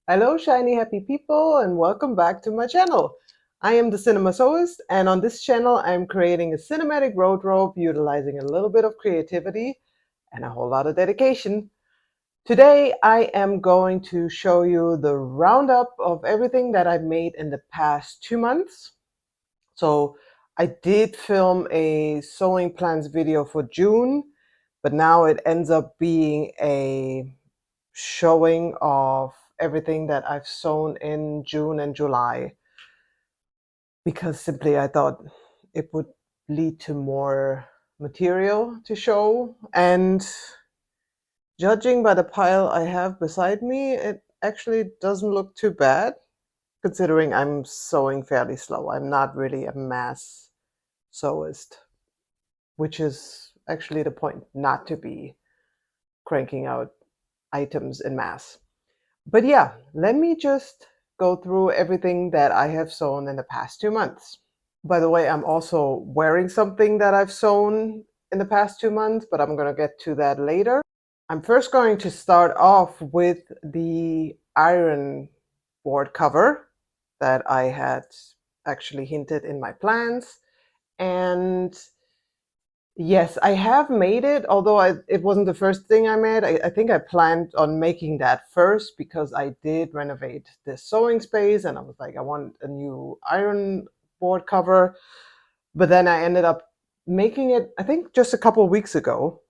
Hello, shiny happy people, and welcome back to my channel. I am the Cinema.Sewist, and on this channel, I'm creating a cinematic wardrobe utilizing a little bit of creativity and a whole lot of dedication. Today, I am going to show you the roundup of everything that I've made in the past 2 months. So I did film a sewing plans video for June, but now it ends up being a showing of everything that I've sewn in June and July, because simply I thought it would lead to more material to show. And judging by the pile I have beside me, it actually doesn't look too bad, considering I'm sewing fairly slow. I'm not really a mass sewist, which is actually the point, not to be cranking out items in mass. But yeah, let me just go through everything that I have sewn in the past 2 months. By the way, I'm also wearing something that I've sewn in the past 2 months, but I'm going to get to that later. I'm first going to start off with the iron board cover that I had actually hinted in my plans. And yes, I have made it, although it wasn't the first thing I made. I think I planned on making that first because I did renovate this sewing space and I was like, I want a new iron board cover. But then I ended up making it, I think, just a couple of weeks ago.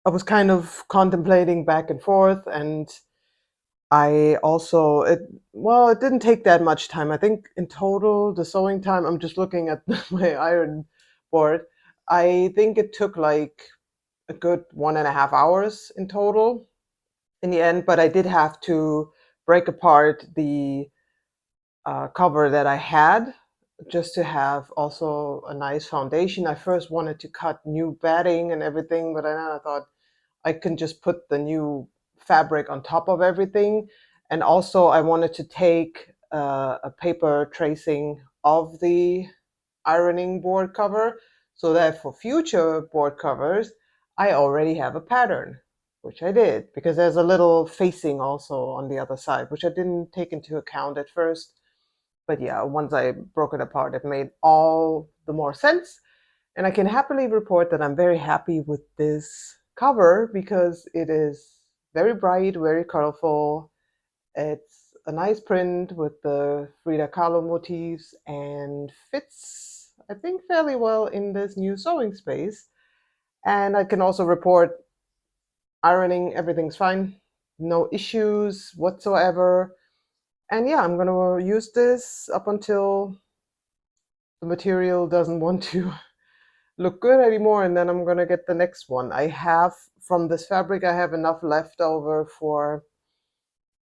I was kind of contemplating back and forth, and I also, it didn't take that much time. I think in total, the sewing time, I'm just looking at my iron board. I think it took like a good 1.5 hours in total in the end, but I did have to break apart the cover that I had just to have also a nice foundation. I first wanted to cut new batting and everything, but then I thought I can just put the new fabric on top of everything. And also I wanted to take a paper tracing of the ironing board cover so that for future board covers, I already have a pattern, which I did, because there's a little facing also on the other side, which I didn't take into account at first. But yeah, once I broke it apart, it made all the more sense. And I can happily report that I'm very happy with this cover because it is very bright, very colorful. It's a nice print with the Frida Kahlo motifs and fits, I think, fairly well in this new sewing space. And I can also report ironing, everything's fine, no issues whatsoever. And yeah, I'm going to use this up until the material doesn't want to look good anymore, and then I'm going to get the next one. I have, from this fabric, I have enough left over for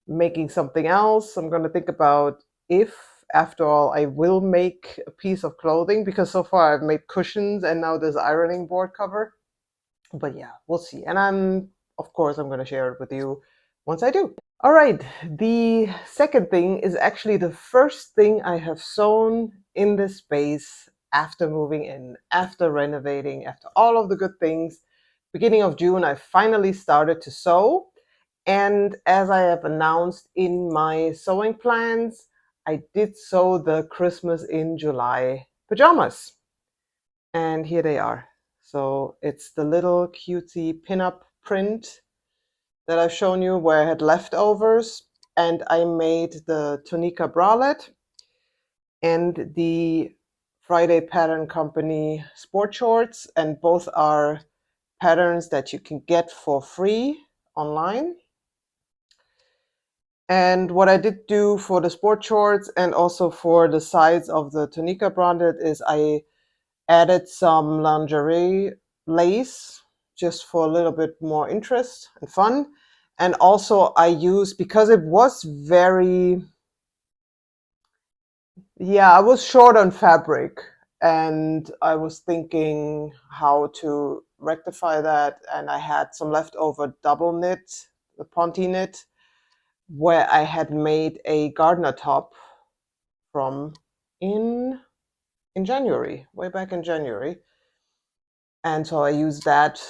making something else. I'm going to think about if, after all, I will make a piece of clothing, because so far I've made cushions and now this ironing board cover. But yeah, we'll see. And of course, I'm going to share it with you once I do. All right, the second thing is actually the first thing I have sewn in this space after moving in, after renovating, after all of the good things. Beginning of June, I finally started to sew. And as I have announced in my sewing plans, I did sew the Christmas in July pajamas. And here they are. So it's the little cutesy pinup print that I've shown you where I had leftovers. And I made the Tonica bralette and the Friday Pattern Company sport shorts. And both are patterns that you can get for free online. And what I did do for the sport shorts and also for the sides of the Tonica bralette is I added some lingerie lace just for a little bit more interest and fun. And also I used, because it was very, yeah, I was short on fabric and I was thinking how to rectify that. And I had some leftover double knit, the Ponte knit, where I had made a gardener top from in January, way back in January. And so I used that,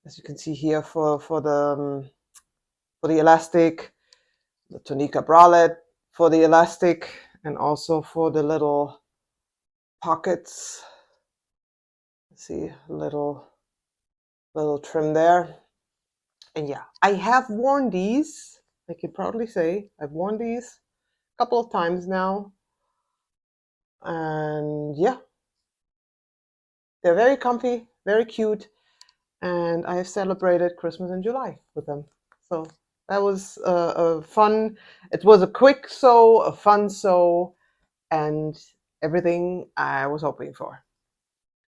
as you can see here, for the elastic. the Tonica bralette for the elastic and also for the little pockets. See, little trim there. And yeah, I have worn these. I can proudly say I've worn these a couple of times now. And yeah, they're very comfy, very cute. And I have celebrated Christmas in July with them. So that was a fun, it was a quick sew, a fun sew, and everything I was hoping for.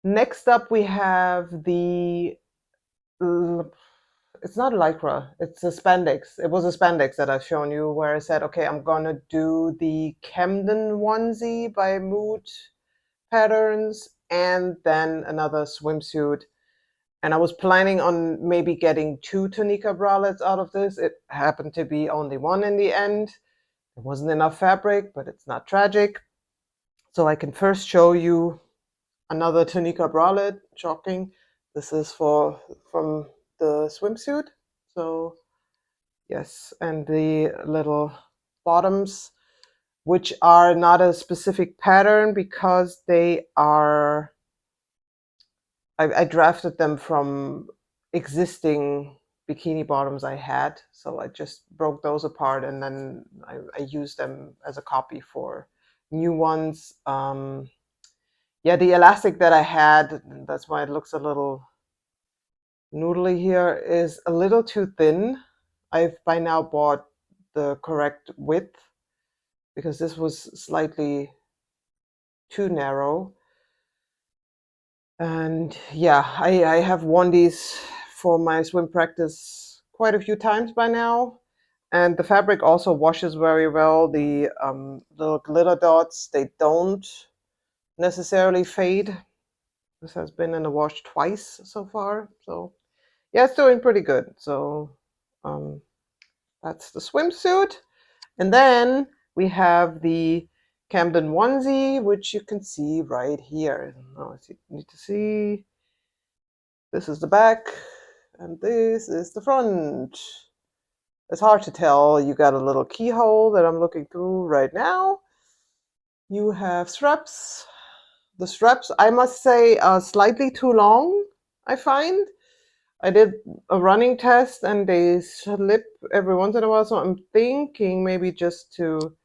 Next up, we have the, it's not lycra, it's a spandex. It was a spandex that I've shown you where I said, okay, I'm gonna do the Camden onesie by Mood Patterns and then another swimsuit. And I was planning on maybe getting 2 Tonica bralettes out of this. It happened to be only one in the end. There wasn't enough fabric, but it's not tragic. So I can first show you another Tonica bralette. Shocking. This is from the swimsuit. So yes, and the little bottoms, which are not a specific pattern because they are, I drafted them from existing bikini bottoms I had. So I just broke those apart and then I used them as a copy for new ones. Yeah, the elastic that I had, that's why it looks a little noodly here, is a little too thin. I've by now bought the correct width because this was slightly too narrow. And yeah, I have worn these for my swim practice quite a few times by now. And the fabric also washes very well. The little glitter dots, they don't necessarily fade. This has been in the wash twice so far. So yeah, it's doing pretty good. So that's the swimsuit. And then we have the Camden onesie, which you can see right here. Oh, you need to see. This is the back, and this is the front. It's hard to tell. You got a little keyhole that I'm looking through right now. You have straps. The straps, I must say, are slightly too long, I find. I did a running test and they slip every once in a while, so I'm thinking maybe just to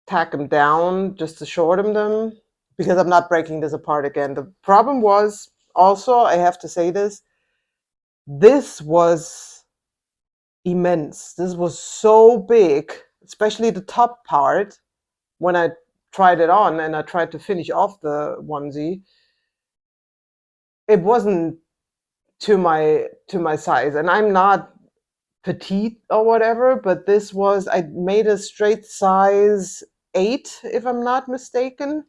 tack them down, just to shorten them, because I'm not breaking this apart again. The problem was also, I have to say this was immense. This was so big, especially the top part. When I tried it on and I tried to finish off the onesie, it wasn't to my size, and I'm not petite or whatever, but this was, I made a straight size 8 if I'm not mistaken,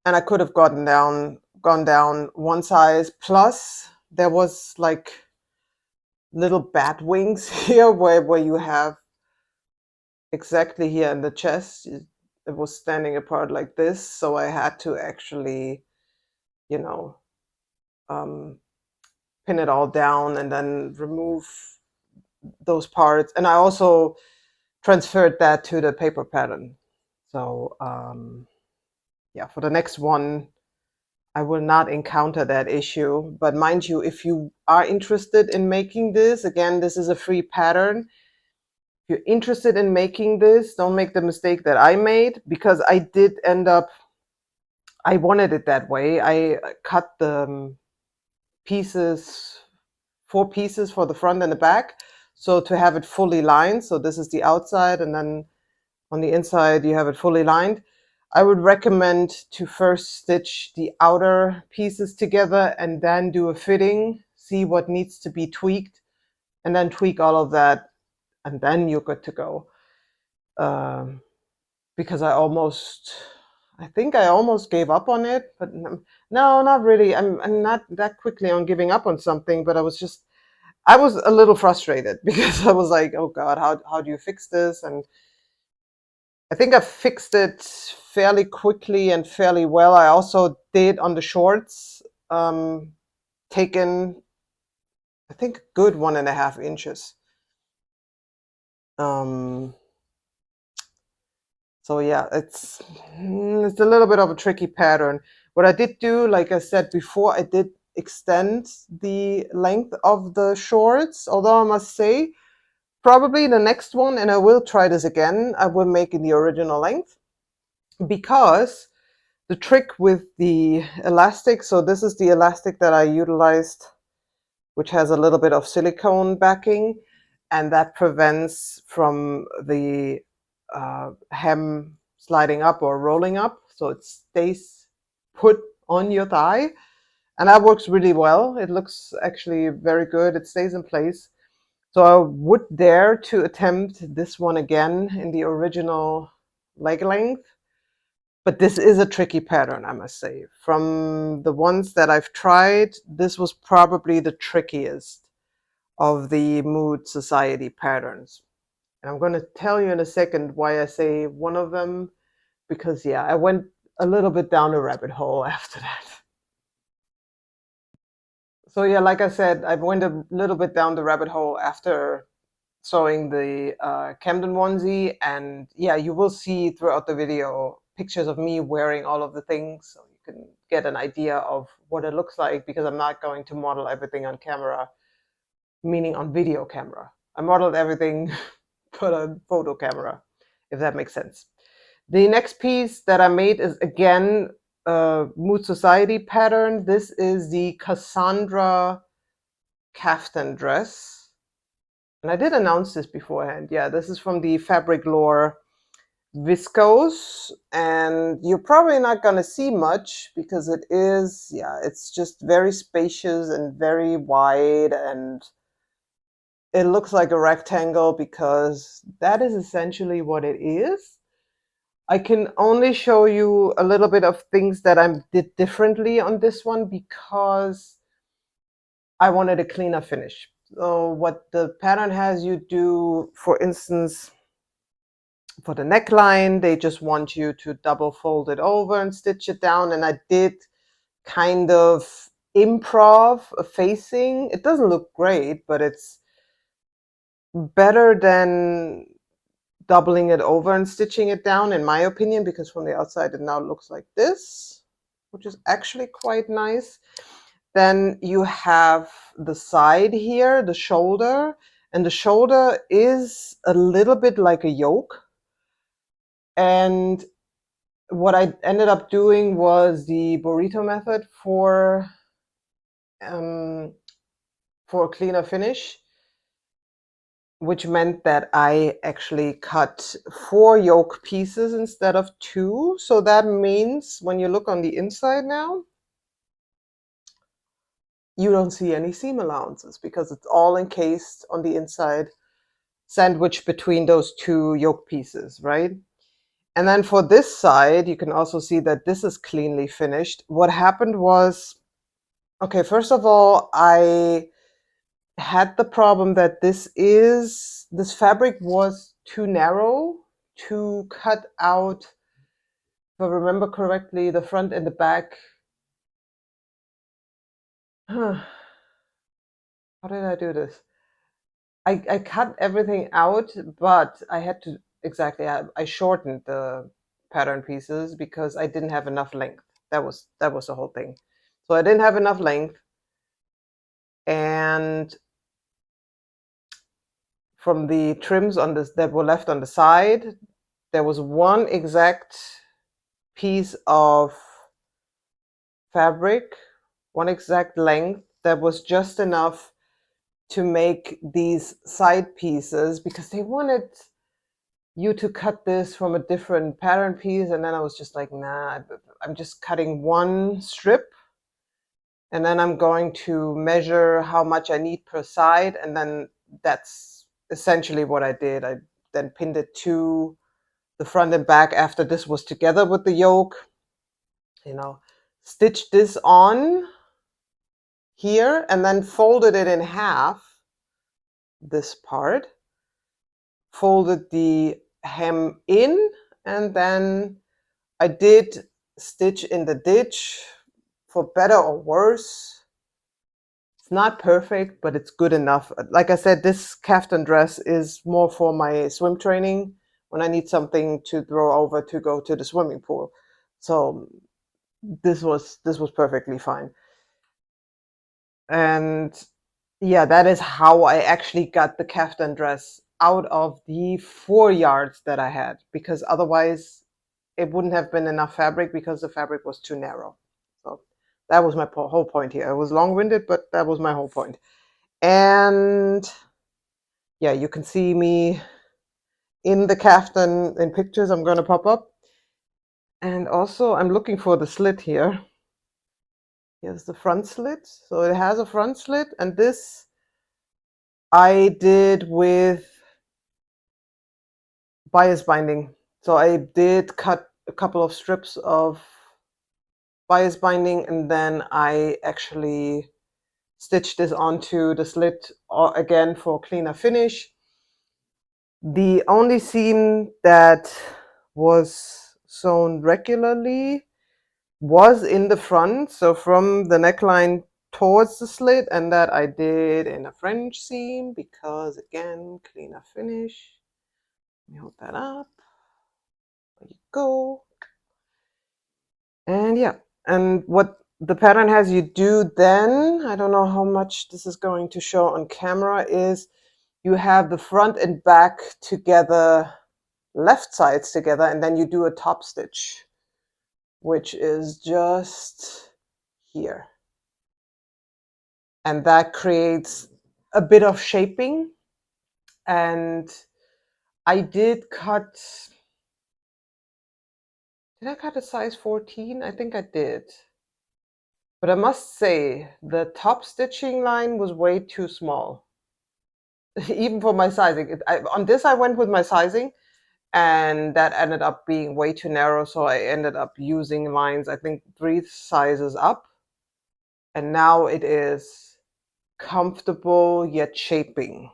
and I could have gone down one size. Plus there was like little bat wings here where you have exactly here in the chest, it was standing apart like this, so I had to actually, you know, pin it all down and then remove those parts. And I also transferred that to the paper pattern. So yeah, for the next one, I will not encounter that issue. But mind you, if you are interested in making this, again, this is a free pattern. If you're interested in making this, don't make the mistake that I made, because I did end up, I wanted it that way. I cut the pieces, 4 pieces for the front and the back, so to have it fully lined. So this is the outside, and then on the inside you have it fully lined. I would recommend to first stitch the outer pieces together and then do a fitting, see what needs to be tweaked, and then tweak all of that, and then you're good to go. Because I think I almost gave up on it, but no, not really. I'm not that quickly on giving up on something, but I was a little frustrated because I was like, oh God, how do you fix this? And I think I fixed it fairly quickly and fairly well. I also did on the shorts, taken, I think, a good 1.5 inches. So yeah, it's a little bit of a tricky pattern. What I did do, like I said before, I did extend the length of the shorts, although I must say, probably the next one, and I will try this again, I will make in the original length, because the trick with the elastic, so this is the elastic that I utilized, which has a little bit of silicone backing, and that prevents from the hem sliding up or rolling up, so it stays put on your thigh, and that works really well. It looks actually very good. It stays in place. So I would dare to attempt this one again in the original leg length. But this is a tricky pattern, I must say. From the ones that I've tried, this was probably the trickiest of the mood society patterns. And I'm going to tell you in a second why I say one of them, because yeah, I went a little bit down a rabbit hole after that. So yeah, like I said, I went a little bit down the rabbit hole after sewing the Camden onesie, and yeah, you will see throughout the video pictures of me wearing all of the things, so you can get an idea of what it looks like, because I'm not going to model everything on camera, meaning on video camera. I modeled everything but on photo camera, if that makes sense. The next piece that I made is again a Mood Society pattern. This is the Cassandra caftan dress. And I did announce this beforehand. Yeah, this is from the Fabric Lore viscose, and you're probably not going to see much because it is, yeah, it's just very spacious and very wide, and it looks like a rectangle because that is essentially what it is. I can only show you a little bit of things that I did differently on this one because I wanted a cleaner finish. So what the pattern has you do, for instance, for the neckline, they just want you to double fold it over and stitch it down. And I did kind of improv a facing. It doesn't look great, but it's better than doubling it over and stitching it down, in my opinion, because from the outside it now looks like this, which is actually quite nice. Then you have the side here, the shoulder, and the shoulder is a little bit like a yoke. And what I ended up doing was the burrito method for a cleaner finish, which meant that I actually cut 4 yoke pieces instead of 2. So that means when you look on the inside now, you don't see any seam allowances because it's all encased on the inside, sandwiched between those 2 yoke pieces, right? And then for this side, you can also see that this is cleanly finished. What happened was, okay, first of all, I had the problem that this fabric was too narrow to cut out, if I remember correctly, the front and the back. How did I do this? I cut everything out, but I had to, exactly, I shortened the pattern pieces because I didn't have enough length. That was the whole thing. So I didn't have enough length, and from the trims on this that were left on the side, there was one exact piece of fabric, one exact length that was just enough to make these side pieces, because they wanted you to cut this from a different pattern piece. And then I was just like, nah, I'm just cutting one strip, and then I'm going to measure how much I need per side, and then that's essentially what I did. I then pinned it to the front and back after this was together with the yoke, stitched this on here, and then folded it in half, this part, folded the hem in, and then I did stitch in the ditch. For better or worse, it's not perfect, but it's good enough. Like I said, this kaftan dress is more for my swim training when I need something to throw over to go to the swimming pool. So this was perfectly fine. And yeah, that is how I actually got the kaftan dress out of the 4 yards that I had, because otherwise it wouldn't have been enough fabric because the fabric was too narrow. So that was my whole point here. It was long-winded, but that was my whole point. And yeah, you can see me in the kaftan in pictures I'm going to pop up. And also I'm looking for the slit here. Here's the front slit. So it has a front slit, and this I did with bias binding. So I did cut a couple of strips of bias binding, and then I actually stitched this onto the slit again for cleaner finish. The only seam that was sewn regularly was in the front, so from the neckline towards the slit, and that I did in a French seam because, again, cleaner finish. Let me hold that up. There you go. And yeah, and what the pattern has you do then, I don't know how much this is going to show on camera, is you have the front and back together, left sides together, and then you do a top stitch, which is just here. And that creates a bit of shaping. And I did cut, did I cut a size 14? I think I did. But I must say, the top stitching line was way too small, even for my sizing. On this, I went with my sizing, and that ended up being way too narrow. So I ended up using lines, I think, 3 sizes up. And now it is comfortable yet shaping.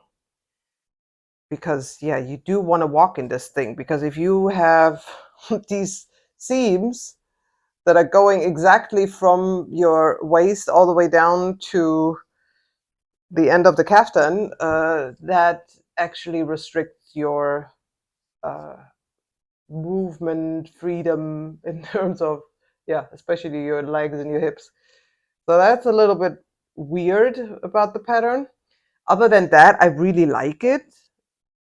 Because, yeah, you do want to walk in this thing. Because if you have these seams that are going exactly from your waist all the way down to the end of the kaftan, that actually restricts your movement freedom in terms of, yeah, especially your legs and your hips. So that's a little bit weird about the pattern. Other than that, I really like it.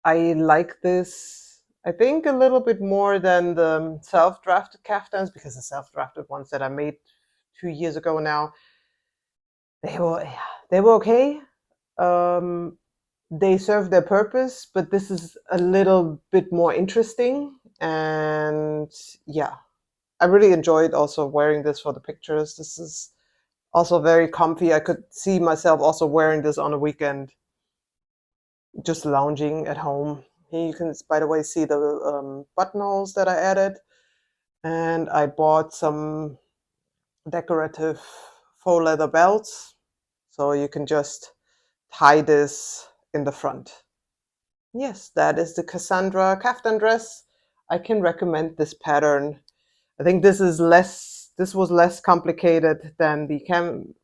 I like this, I think, a little bit more than the self-drafted kaftans, because the self-drafted ones that I made 2 years ago now, they were okay. They serve their purpose, but this is a little bit more interesting. And yeah, I really enjoyed also wearing this for the pictures. This is also very comfy. I could see myself also wearing this on a weekend, just lounging at home. Here you can, by the way, see the buttonholes that I added. And I bought some decorative faux leather belts, so you can just tie this in the front. Yes, that is the Cassandra kaftan dress. I can recommend this pattern. I think this was less complicated than the Camden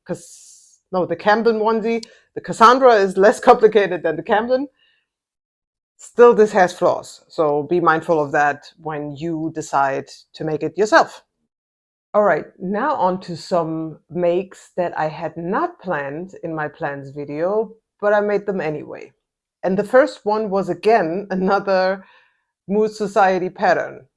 onesie. The Cassandra is less complicated than the Camden. Still, this has flaws, so be mindful of that when you decide to make it yourself. All right, now on to some makes that I had not planned in my plans video, but I made them anyway. And the first one was, again, another Mood Society pattern,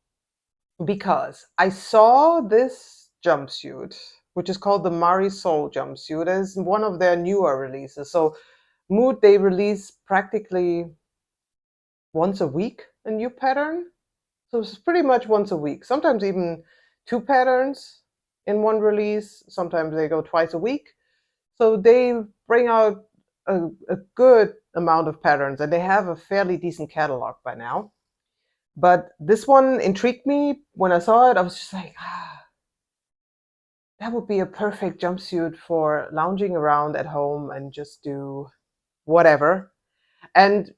because I saw this jumpsuit, which is called the Marisol jumpsuit, as one of their newer releases. So Mood, they release practically once a week a new pattern. So it's pretty much once a week, sometimes even 2 patterns in one release. Sometimes they go twice a week. So they bring out a good amount of patterns, and they have a fairly decent catalog by now. But this one intrigued me. When I saw it, I was just like, that would be a perfect jumpsuit for lounging around at home and just do whatever. And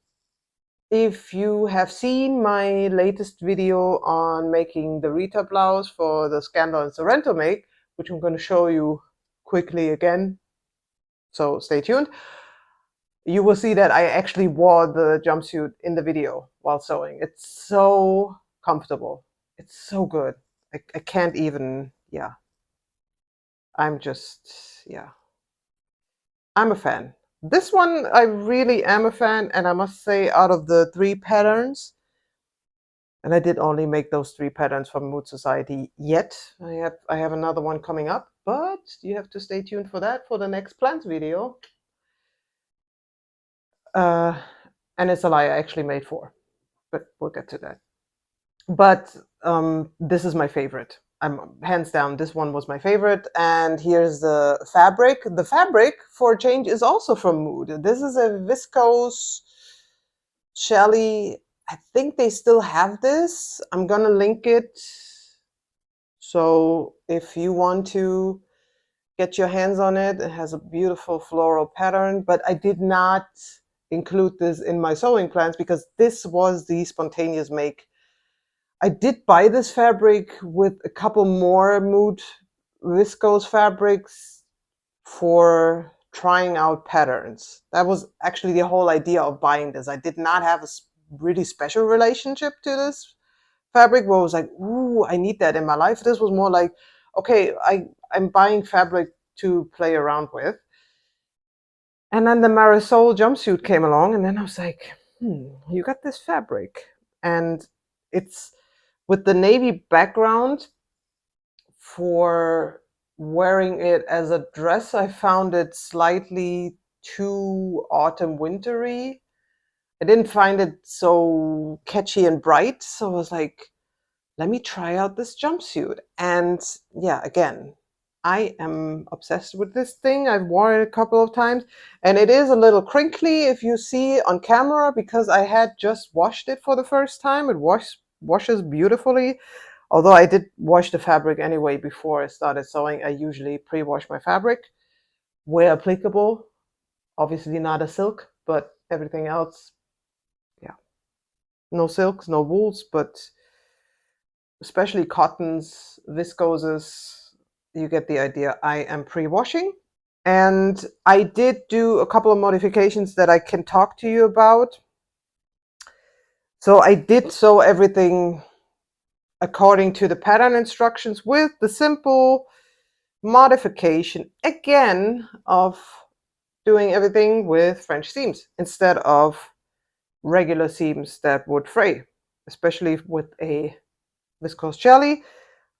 if you have seen my latest video on making the Rita blouse for the Scandal and Sorrento make, which I'm going to show you quickly again, so stay tuned. You will see that I actually wore the jumpsuit in the video while sewing. It's so comfortable. It's so good. I can't even, yeah. I'm just, yeah. I'm a fan. This one, I really am a fan, and I must say, out of the 3 patterns, and I did only make those 3 patterns from Mood Society yet. I have another one coming up, but you have to stay tuned for that for the next plans video. And it's a lie, I actually made 4, but we'll get to that. But this is my favorite. Hands down, this one was my favorite. And here's the fabric. The fabric, for a change, is also from Mood. This is a viscose Shelly. I think they still have this. I'm gonna link it. So if you want to get your hands on it, it has a beautiful floral pattern. But I did not include this in my sewing plans because this was the spontaneous make. I did buy this fabric with a couple more Mood viscose fabrics for trying out patterns. That was actually the whole idea of buying this. I did not have a really special relationship to this fabric where I was like, ooh, I need that in my life. This was more like, okay, I'm buying fabric to play around with. And then the Marisol jumpsuit came along, and then I was like, you got this fabric. And it's with the navy background. For wearing it as a dress, I found it slightly too autumn wintery. I didn't find it so catchy and bright, so I was like, let me try out this jumpsuit. And yeah, again, I am obsessed with this thing. I've worn it a couple of times, and it is a little crinkly if you see on camera because I had just washed it for the first time. It washes beautifully. Although I did wash the fabric anyway before I started sewing. I usually pre-wash my fabric where applicable. Obviously not a silk, but everything else, yeah. No silks, no wools, but especially cottons, viscoses, you get the idea. I am pre-washing. And I did do a couple of modifications that I can talk to you about. So I did sew everything according to the pattern instructions with the simple modification again of doing everything with French seams instead of regular seams that would fray, especially with a viscose jelly.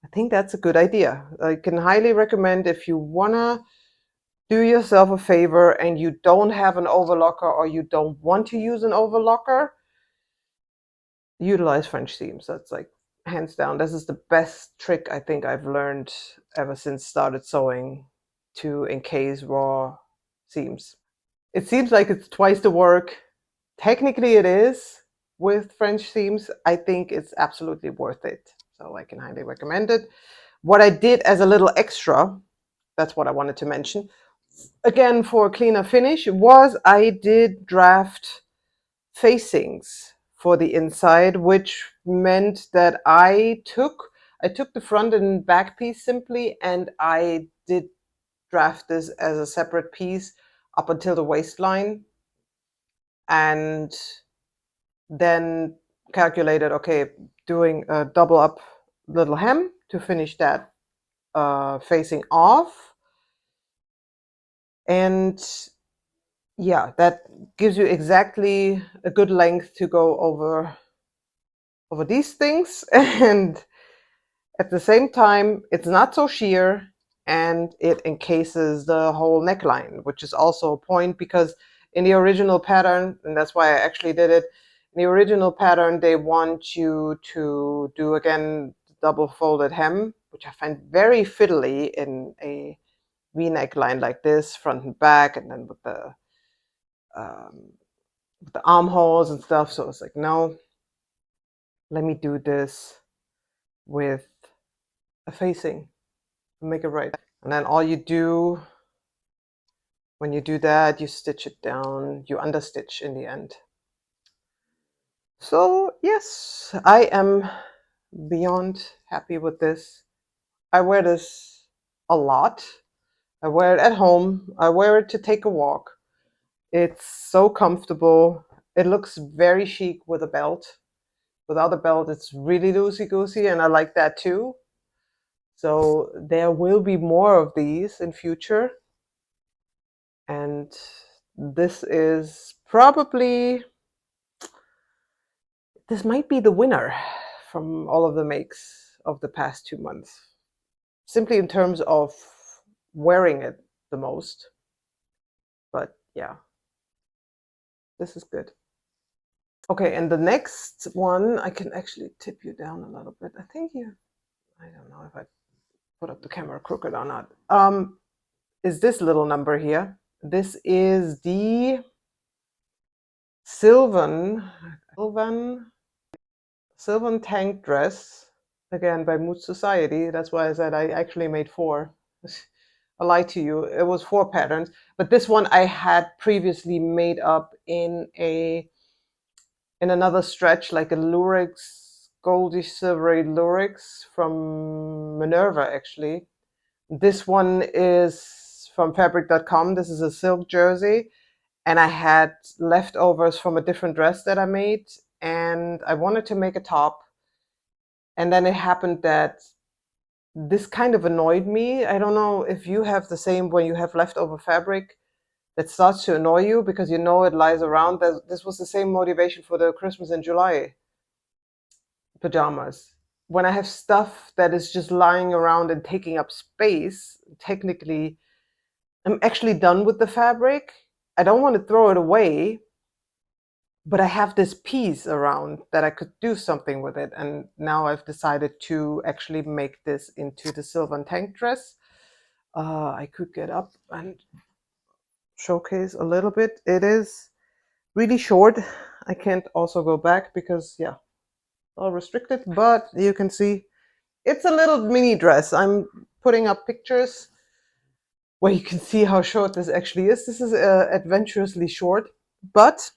I think that's a good idea. I can highly recommend if you wanna do yourself a favor and you don't have an overlocker or you don't want to use an overlocker, utilize French seams. That's like hands down. This is the best trick I think I've learned ever since started sewing to encase raw seams. It seems like it's twice the work. Technically it is with French seams. I think it's absolutely worth it. So I can highly recommend it. What I did as a little extra, that's what I wanted to mention, again for a cleaner finish, was I did draft facings for the inside, which meant that I took the front and back piece simply, and I did draft this as a separate piece up until the waistline, and then calculated, okay, doing a double up little hem to finish that facing off. And yeah, that gives you exactly a good length to go over these things. And at the same time, it's not so sheer, and it encases the whole neckline, which is also a point because in the original pattern, and that's why I actually did it, in the original pattern, they want you to do, again, double folded hem, which I find very fiddly in a V-neck line like this, front and back, and then with the armholes and stuff. So it's like, no, let me do this with a facing, make it right. And then all you do when you do that, you stitch it down, you understitch in the end. So yes, I am beyond happy with this. I wear this a lot. I wear it at home. I wear it to take a walk. It's so comfortable. It looks very chic with a belt. Without a belt, it's really loosey-goosey, and I like that too. So there will be more of these in future. And this is probably, this might be the winner from all of the makes of the past 2 months. Simply in terms of wearing it the most. But yeah, this is good. Okay, and the next one, I can actually tip you down a little bit. I think you, I don't know if I put up the camera crooked or not. Is this little number here. This is the Sylvan tank dress, again by Mood Society. That's why I said I actually made 4. I lied to you. It was 4 patterns, but this one I had previously made up in another stretch, like a lurex, goldy silvery lurex from Minerva, actually. This one is from fabric.com. This is a silk jersey, and I had leftovers from a different dress that I made, and I wanted to make a top. And then it happened that this kind of annoyed me. I don't know if you have the same when you have leftover fabric that starts to annoy you because you know it lies around. This was the same motivation for the Christmas in July pajamas. When I have stuff that is just lying around and taking up space, technically, I'm actually done with the fabric. I don't want to throw it away, but I have this piece around that I could do something with it. And now I've decided to actually make this into the Sylvan tank dress. I could get up and showcase a little bit. It is really short. I can't also go back because, yeah, all restricted, but you can see it's a little mini dress. I'm putting up pictures where you can see how short this actually is. This is adventurously short, but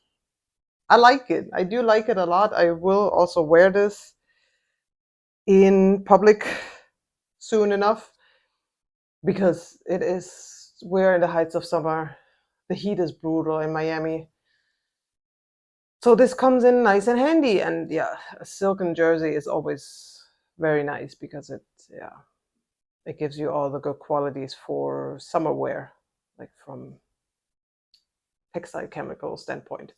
I like it. I do like it a lot. I will also wear this in public soon enough because we're in the heights of summer. The heat is brutal in Miami. So this comes in nice and handy. And yeah, a silken jersey is always very nice because it gives you all the good qualities for summer wear, like from textile chemical standpoint.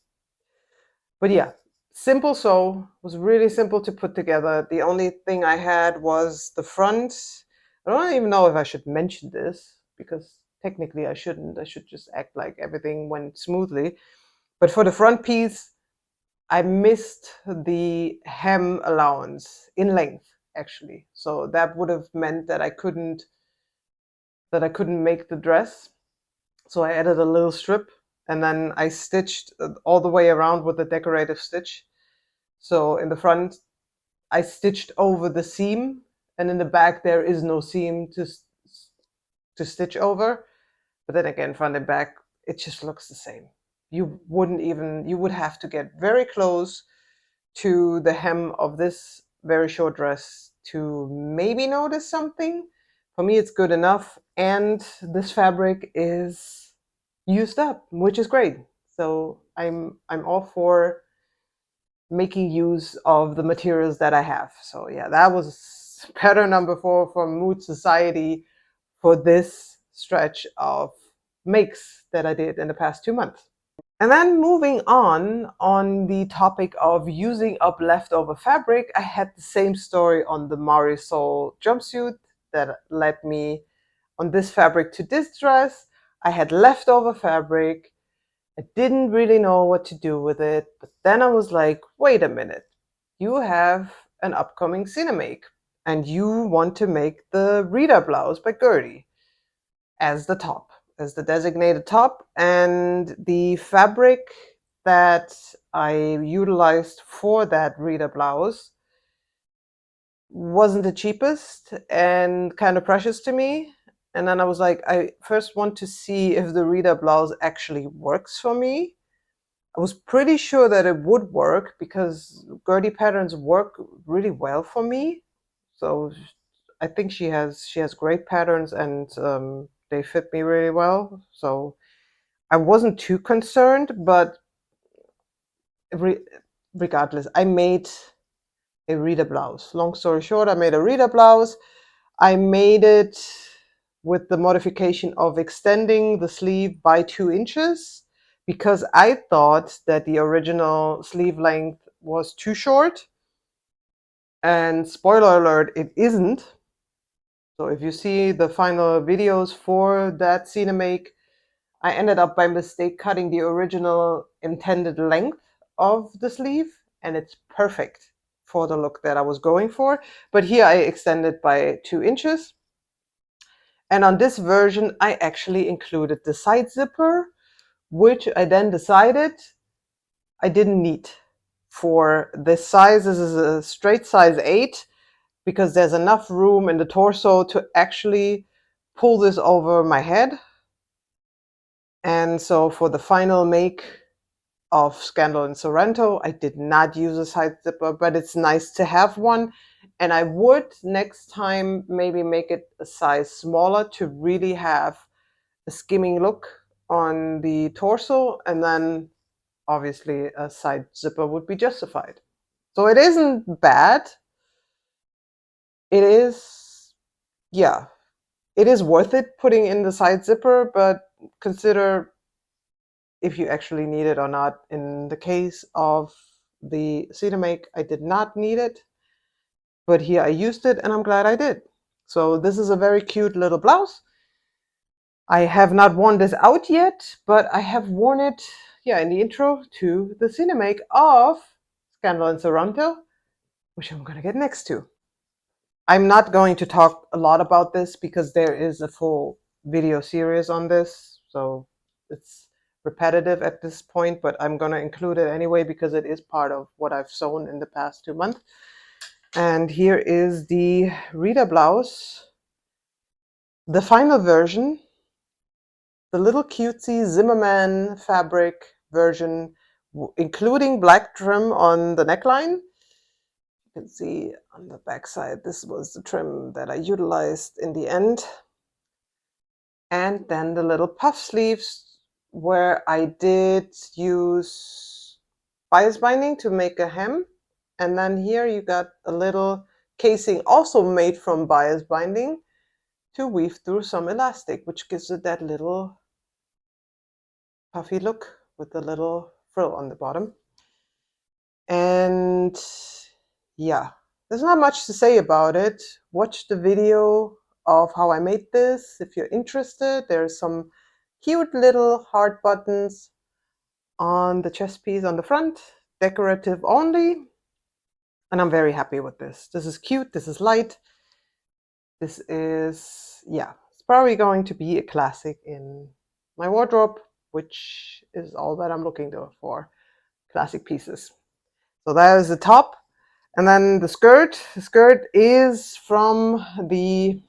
But yeah, simple sew, was really simple to put together. The only thing I had was the front. I don't even know if I should mention this because technically I shouldn't. I should just act like everything went smoothly. But for the front piece, I missed the hem allowance in length, actually. So that would have meant that I couldn't make the dress. So I added a little strip and then I stitched all the way around with a decorative stitch. So in the front, I stitched over the seam, and in the back there is no seam to stitch over. But then again, front and back, it just looks the same. You would have to get very close to the hem of this very short dress to maybe notice something. For me, it's good enough. And this fabric is used up, which is great. So I'm all for making use of the materials that I have. So yeah, that was pattern number 4 from Mood Society for this stretch of makes that I did in the past 2 months. And then moving on the topic of using up leftover fabric, I had the same story on the Marisol jumpsuit that led me on this fabric to this dress. I had leftover fabric. I didn't really know what to do with it, but then I was like, wait a minute, you have an upcoming Cinemake, and you want to make the Rita blouse by Gertie as the top, as the designated top, and the fabric that I utilized for that Rita blouse wasn't the cheapest and kind of precious to me. And then I was like, I first want to see if the Rita blouse actually works for me. I was pretty sure that it would work because Gertie patterns work really well for me. So I think she has great patterns, and they fit me really well. So I wasn't too concerned, but regardless, I made a reader blouse. Long story short, I made a reader blouse. I made it with the modification of extending the sleeve by 2 inches because I thought that the original sleeve length was too short. And spoiler alert, it isn't. So if you see the final videos for that Cinema, I ended up by mistake cutting the original intended length of the sleeve, and it's perfect for the look that I was going for. But here I extended by 2 inches. And on this version, I actually included the side zipper, which I then decided I didn't need for this size. This is a straight size 8 because there's enough room in the torso to actually pull this over my head. And so for the final make of Scandal in Sorrento, I did not use a side zipper, but it's nice to have one. And I would next time maybe make it a size smaller to really have a skimming look on the torso, and then obviously a side zipper would be justified. So it isn't bad. It is, yeah, it is worth it putting in the side zipper, but consider if you actually need it or not. In the case of the Cinema, I did not need it, but here I used it and I'm glad I did. So this is a very cute little blouse. I have not worn this out yet, but I have worn it, yeah, in the intro to the Cinema of Scandal in Sorrento, which I'm gonna get next to. I'm not going to talk a lot about this because there is a full video series on this, so it's repetitive at this point, but I'm gonna include it anyway because it is part of what I've sewn in the past 2 months. And here is the reader blouse, the final version, the little cutesy Zimmerman fabric version, including black trim on the neckline. You can see on the back side, this was the trim that I utilized in the end. And then the little puff sleeves where I did use bias binding to make a hem. And then here you got a little casing also made from bias binding to weave through some elastic, which gives it that little puffy look with the little frill on the bottom. And yeah, there's not much to say about it. Watch the video of how I made this if you're interested. There's some cute little heart buttons on the chest piece on the front, decorative only. And I'm very happy with this. This is cute, this is light. This is, yeah, it's probably going to be a classic in my wardrobe, which is all that I'm looking for, classic pieces. So that is the top. And then the skirt. The skirt is from the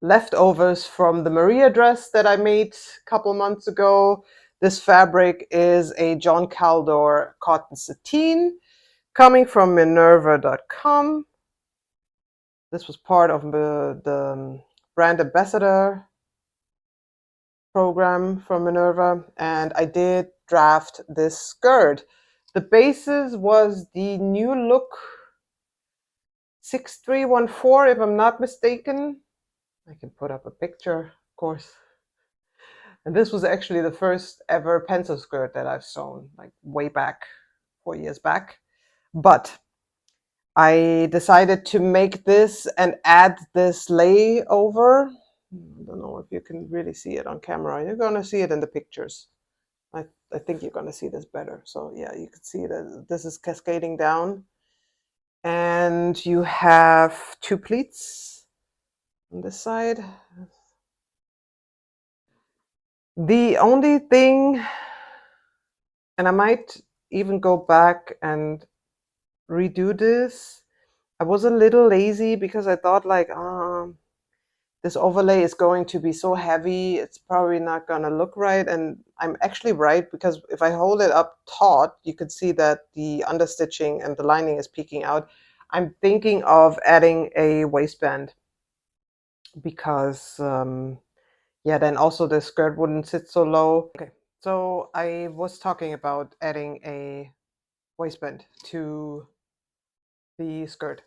leftovers from the Maria dress that I made a couple months ago. This fabric is a John Caldor cotton sateen coming from Minerva.com. This was part of the brand ambassador program from Minerva, and I did draft this skirt. The basis was the New Look 6314, if I'm not mistaken. I can put up a picture, of course. And this was actually the first ever pencil skirt that I've sewn, like way back, 4 years back. But I decided to make this and add this layover. I don't know if you can really see it on camera. You're going to see it in the pictures. I think you're going to see this better. So yeah, you can see that this is cascading down. And you have 2 pleats on this side. The only thing, and I might even go back and redo this, I was a little lazy because I thought like, this overlay is going to be so heavy, it's probably not going to look right. And I'm actually right, because if I hold it up taut, you can see that the understitching and the lining is peeking out. I'm thinking of adding a waistband because yeah, then also the skirt wouldn't sit so low. Okay, so I was talking about adding a waistband to the skirt.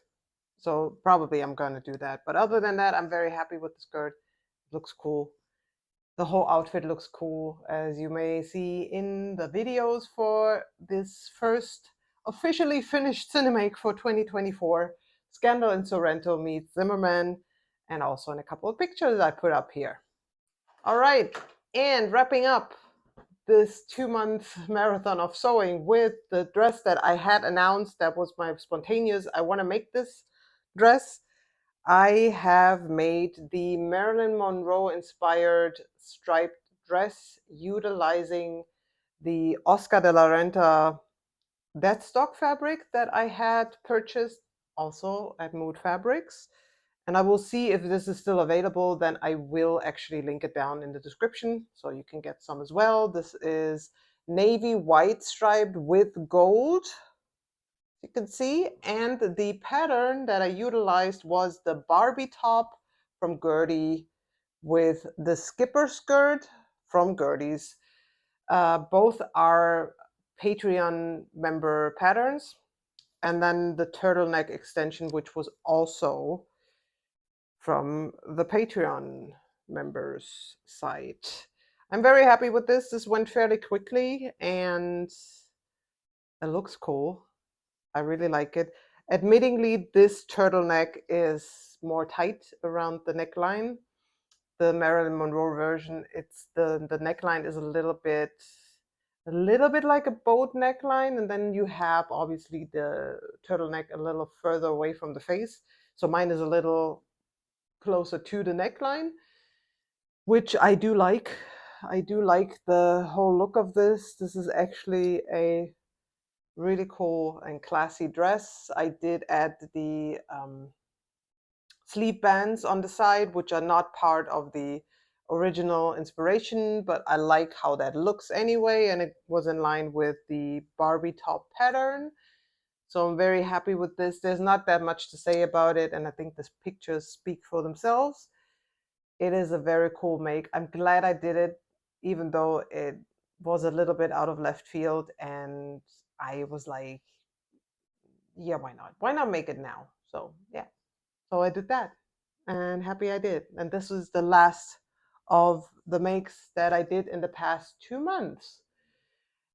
So probably I'm going to do that. But other than that, I'm very happy with the skirt. It looks cool. The whole outfit looks cool, as you may see in the videos for this first officially finished Cinemake for 2024. Scandal in Sorrento meets Zimmerman, and also in a couple of pictures I put up here. All right, and wrapping up this 2-month marathon of sewing with the dress that I had announced. That was my spontaneous, I want to make this dress. I have made the Marilyn Monroe inspired striped dress utilizing the Oscar de la Renta deadstock fabric that I had purchased also at Mood Fabrics. And I will see if this is still available, then I will actually link it down in the description so you can get some as well. This is navy white striped with gold, you can see, and the pattern that I utilized was the Barbie top from Gertie with the skipper skirt from Gertie's. Both are Patreon member patterns, and then the turtleneck extension, which was also from the Patreon members site. I'm very happy with this. This went fairly quickly and it looks cool. I really like it. Admittingly, this turtleneck is more tight around the neckline. The Marilyn Monroe version, it's the neckline is a little bit like a boat neckline, and then you have obviously the turtleneck a little further away from the face. So mine is a little closer to the neckline, which I do like. I do like the whole look of this. This is actually a really cool and classy dress. I did add the sleeve bands on the side, which are not part of the original inspiration, but I like how that looks anyway, and it was in line with the Barbie top pattern. So I'm very happy with this. There's not that much to say about it, and I think the pictures speak for themselves. It is a very cool make. I'm glad I did it, even though it was a little bit out of left field, and I was like, yeah, why not? Why not make it now? So yeah, so I did that, and happy I did. And this was the last of the makes that I did in the past 2 months.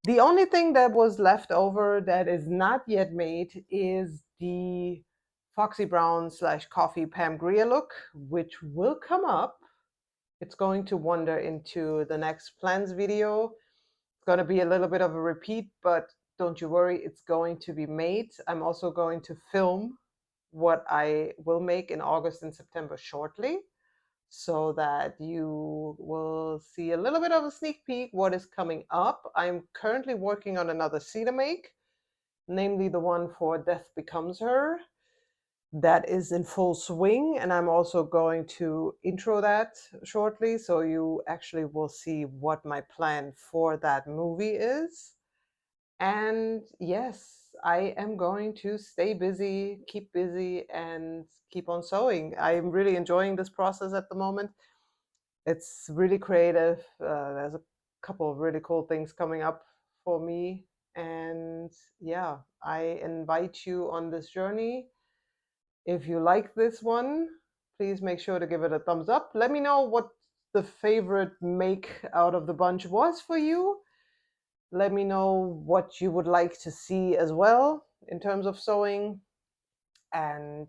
The only thing that was left over that is not yet made is the Foxy Brown / Coffee Pam Grier look, which will come up. It's going to wander into the next plans video. It's going to be a little bit of a repeat, but don't you worry, it's going to be made. I'm also going to film what I will make in August and September shortly, so that you will see a little bit of a sneak peek what is coming up. I'm currently working on another cedar make, namely the one for Death Becomes Her. That is in full swing, and I'm also going to intro that shortly, so you actually will see what my plan for that movie is. And yes, I am going to stay busy, and keep on sewing. I'm really enjoying this process at the moment. It's really creative. There's a couple of really cool things coming up for me. And yeah, I invite you on this journey. If you like this one, please make sure to give it a thumbs up. Let me know what the favorite make out of the bunch was for you. Let me know what you would like to see as well in terms of sewing. And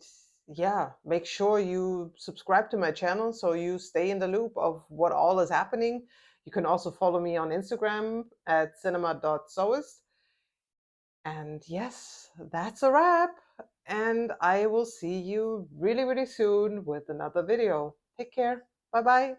yeah, make sure you subscribe to my channel so you stay in the loop of what all is happening. You can also follow me on Instagram at Cinema.Sewist. And yes, that's a wrap. And I will see you really, really soon with another video. Take care. Bye-bye.